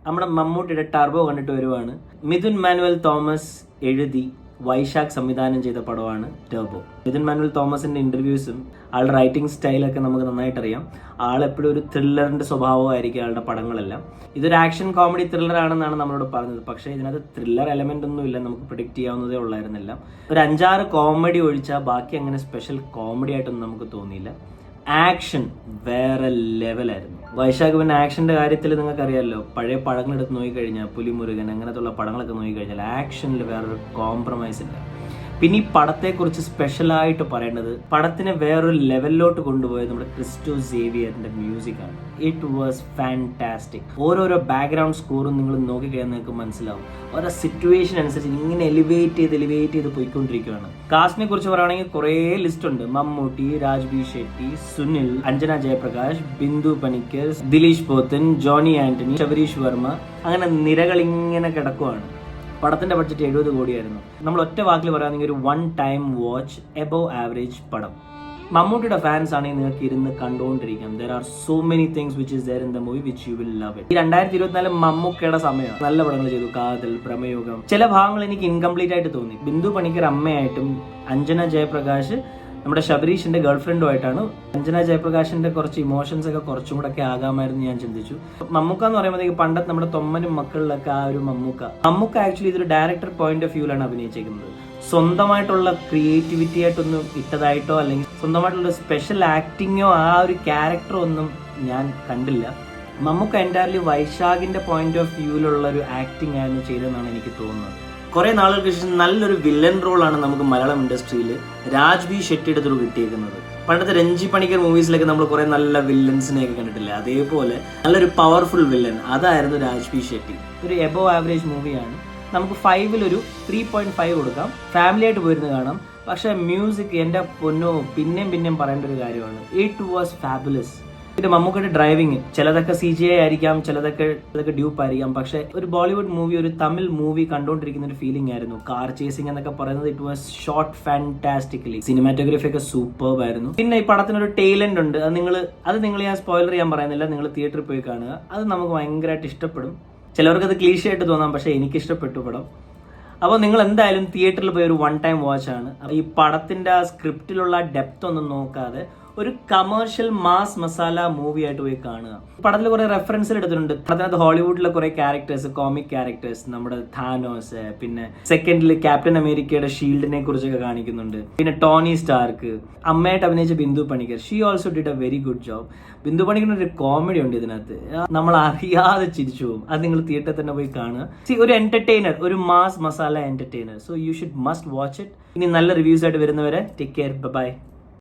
നമ്മുടെ മമ്മൂട്ടിയുടെ ടർബോ കണ്ടിട്ട് വരുവാണ്. മിഥുൻ മാനുവൽ തോമസ് എഴുതി വൈശാഖ് സംവിധാനം ചെയ്ത പടമാണ് ടർബോ. മിഥുൻ മാനുവൽ തോമസിന്റെ ഇന്റർവ്യൂസും ആളുടെ റൈറ്റിംഗ് സ്റ്റൈലൊക്കെ നമുക്ക് നന്നായിട്ട് അറിയാം. ആളെപ്പോഴും ഒരു ത്രില്ലറിന്റെ സ്വഭാവമായിരിക്കും ആളുടെ പടങ്ങളെല്ലാം. ഇതൊരു ആക്ഷൻ കോമഡി ത്രില്ലർ ആണെന്നാണ് നമ്മളോട് പറഞ്ഞത്. പക്ഷേ ഇതിനകത്ത് ത്രില്ലർ എലമെന്റ് ഒന്നും ഇല്ല, നമുക്ക് പ്രിഡിക്റ്റ് ചെയ്യാവുന്നതേ ഉള്ളായിരുന്നില്ല. ഒരു 5-6 കോമഡി ഒഴിച്ചാൽ ബാക്കി അങ്ങനെ സ്പെഷ്യൽ കോമഡി ആയിട്ടൊന്നും നമുക്ക് തോന്നിയില്ല. ആക്ഷൻ വേറെ ലെവലായിരുന്നു. വൈശാഖ് പിന്നെ ആക്ഷന്റെ കാര്യത്തിൽ നിങ്ങൾക്ക് അറിയാമല്ലോ, പഴയ പടങ്ങളെടുത്ത് നോക്കിക്കഴിഞ്ഞാൽ പുലിമുരുകൻ അങ്ങനത്തുള്ള പടങ്ങളൊക്കെ നോക്കിക്കഴിഞ്ഞാൽ ആക്ഷനിൽ വേറൊരു കോംപ്രമൈസ് ഇല്ല. പിന്നെ ഈ പടത്തെക്കുറിച്ച് സ്പെഷ്യലായിട്ട് പറയേണ്ടത്, പടത്തിനെ വേറൊരു ലെവലിലോട്ട് കൊണ്ടുപോയത് നമ്മുടെ ക്രിസ്റ്റോ സേവിയറിന്റെ മ്യൂസിക്കാണ്. It was fantastic. ഓരോരോ ബാക്ക്ഗ്രൗണ്ട് സ്കോറും നിങ്ങൾ നോക്കിക്കഴിഞ്ഞാൽ നിങ്ങൾക്ക് മനസ്സിലാവും. ഓരോ സിറ്റുവേഷൻ അനുസരിച്ച് ഇങ്ങനെ എലിവേറ്റ് ചെയ്ത് പോയിക്കൊണ്ടിരിക്കുകയാണ്. കാസ്റ്റിനെ കുറിച്ച് പറയുകയാണെങ്കിൽ കുറേ ലിസ്റ്റ് ഉണ്ട്. മമ്മൂട്ടി, രാജ്ബി ഷെട്ടി, സുനിൽ, അഞ്ജന ജയപ്രകാശ്, ബിന്ദു പണിക്കർ, ദിലീഷ് പോത്തൻ, ജോണി ആന്റണി, ശബരീഷ് വർമ്മ, അങ്ങനെ നിരകൾ ഇങ്ങനെ കിടക്കുവാണ്. പടത്തിന്റെ ബഡ്ജറ്റ് 70 കോടിയായിരുന്നു. നമ്മൾ ഒറ്റ വാക്കിൽ പറയുകയാണെങ്കിൽ ഒരു 1 ടൈം വാച്ച് എബവ് ആവറേജ് പടം. മമ്മൂട്ടിയുടെ ഫാൻസ് ആണെങ്കിൽ നിങ്ങൾക്ക് ഇരുന്ന് കണ്ടുകൊണ്ടിരിക്കാം. There are so many things which is there in the movie which you will love it. ഈ 2024 മമ്മൂക്കയുടെ സമയമാണ്. നല്ല പടങ്ങൾ ചെയ്തു. കാതൽ, പ്രമയോഗം. ചില ഭാഗങ്ങൾ എനിക്ക് ഇൻകംപ്ലീറ്റ് ആയിട്ട് തോന്നി. ബിന്ദു പണിക്കർ അമ്മയായിട്ടും അഞ്ജന ജയപ്രകാശ് നമ്മുടെ ശബരീഷിന്റെ ഗേൾഫ്രണ്ടുമായിട്ടാണ്. അഞ്ജന ജയപ്രകാശിന്റെ കുറച്ച് ഇമോഷൻസ് ഒക്കെ കുറച്ചും കൂടെ ഒക്കെ ആകാമായിരുന്നു ഞാൻ ചിന്തിച്ചു. മമ്മൂക്ക എന്ന് പറയുമ്പോഴത്തേക്ക് പണ്ടത്തെ നമ്മുടെ തൊമ്മനും മക്കളിലൊക്കെ ആ ഒരു മമ്മൂക്ക ആക്ച്വലി ഇതൊരു ഡയറക്ടർ പോയിന്റ് ഓഫ് വ്യൂലാണ് അഭിനയിച്ചേക്കുന്നത്. സ്വന്തമായിട്ടുള്ള ക്രിയേറ്റിവിറ്റി ആയിട്ടൊന്നും ഇട്ടതായിട്ടോ അല്ലെങ്കിൽ സ്വന്തമായിട്ടുള്ള സ്പെഷ്യൽ ആക്ടിങ്ങോ ആ ഒരു ക്യാരക്ടറോ ഒന്നും ഞാൻ കണ്ടില്ല. മമ്മൂക്ക എൻറ്റയർലി വൈശാഖിന്റെ പോയിന്റ് ഓഫ് വ്യൂവിലുള്ള ഒരു ആക്ടിങ് ആയിരുന്നു ചെയ്തതെന്നാണ് എനിക്ക് തോന്നുന്നത്. കുറെ നാളുകൾക്ക് ശേഷം നല്ലൊരു വില്ലൻ റോളാണ് നമുക്ക് മലയാളം ഇൻഡസ്ട്രിയിൽ രാജ്ബി ഷെട്ടിയുടെ ത്രൂ കിട്ടിയേക്കുന്നത്. പണ്ടത്തെ രഞ്ജി പണിക്കർ മൂവീസിലൊക്കെ നമ്മൾ കുറെ നല്ല വില്ലൻസിനെയൊക്കെ കണ്ടിട്ടില്ലേ, അതേപോലെ നല്ലൊരു പവർഫുൾ വില്ലൻ അതായിരുന്നു രാജ്ബി ഷെട്ടി. ഒരു എബവ് ആവറേജ് മൂവിയാണ്. നമുക്ക് 5-ൽ ഒരു 3.5 കൊടുക്കാം. ഫാമിലി ആയിട്ട് പോയിരുന്ന് കാണാം. പക്ഷെ മ്യൂസിക് എൻ്റെ പൊന്നോ പിന്നെയും പറയേണ്ട ഒരു കാര്യമാണ്. It was fabulous. പിന്നെ മമ്മൂക്കയുടെ ഡ്രൈവിങ് ചിലതൊക്കെ CGI ആയിരിക്കാം, ചിലതൊക്കെ ഡ്യൂപ്പ് ആയിരിക്കാം. പക്ഷെ ഒരു ബോളിവുഡ് മൂവി, ഒരു തമിഴ് മൂവി കണ്ടുകൊണ്ടിരിക്കുന്ന ഒരു ഫീലിംഗ് ആയിരുന്നു. കാർ ചേസിംഗ് എന്നൊക്കെ പറയുന്നത് ഇറ്റ് വാസ് ഷോട്ട് ഫാന്റാസ്റ്റിക്കലി. സിനിമാറ്റോഗ്രഫി ഒക്കെ സൂപ്പർബ് ആയിരുന്നു. പിന്നെ ഈ പടത്തിനൊരു ടൈലന്റ് ഉണ്ട്. അത് നിങ്ങൾ ഞാൻ സ്പോയിലർ ചെയ്യാൻ പറയുന്നില്ല, നിങ്ങൾ തിയേറ്ററിൽ പോയി കാണുക. അത് നമുക്ക് ഭയങ്കരമായിട്ട് ഇഷ്ടപ്പെടും. ചിലവർക്ക് അത് ക്ലീഷേ ആയിട്ട് തോന്നാം, പക്ഷെ എനിക്ക് ഇഷ്ടപ്പെട്ടു പടം. അപ്പോൾ നിങ്ങൾ എന്തായാലും തിയേറ്ററിൽ പോയി ഒരു 1 ടൈം വാച്ച് ആണ്. ഈ പടത്തിന്റെ ആ സ്ക്രിപ്റ്റിലുള്ള ഡെപ്ത് ഒന്നും നോക്കാതെ ഒരു കമേഴ്ഷ്യൽ മാസ് മസാല മൂവി ആയിട്ട് പോയി കാണുക. പടത്തിൽ കുറെ റെഫറൻസ് എടുത്തിട്ടുണ്ട്. പടത്തിനകത്ത് ഹോളിവുഡിലെ കുറെ ക്യാരക്ടേഴ്സ്, കോമിക് ക്യാരക്ടേഴ്സ്, നമ്മുടെ ഥാനോസ്, പിന്നെ സെക്കൻഡിൽ ക്യാപ്റ്റൻ അമേരിക്കയുടെ ഷീൽഡിനെ കുറിച്ചൊക്കെ കാണിക്കുന്നുണ്ട്. പിന്നെ ടോണി സ്റ്റാർക്ക്, അമ്മയായിട്ട് അഭിനയിച്ച Bindu Panicker, she also did a very good job. Bindu പണിക്കറിന് ഒരു കോമഡി ഉണ്ട് ഇതിനകത്ത്, നമ്മൾ അറിയാതെ ചിരിച്ചു പോകും. അത് നിങ്ങൾ തിയേറ്ററിൽ തന്നെ പോയി കാണുക. ഒരു എന്റർടൈനർ, ഒരു mass masala entertainer. So you should must watch it. ഇനി നല്ല റിവ്യൂസ് ആയിട്ട് വരുന്നവരെ ടേക്ക് കെയർ, ബൈ.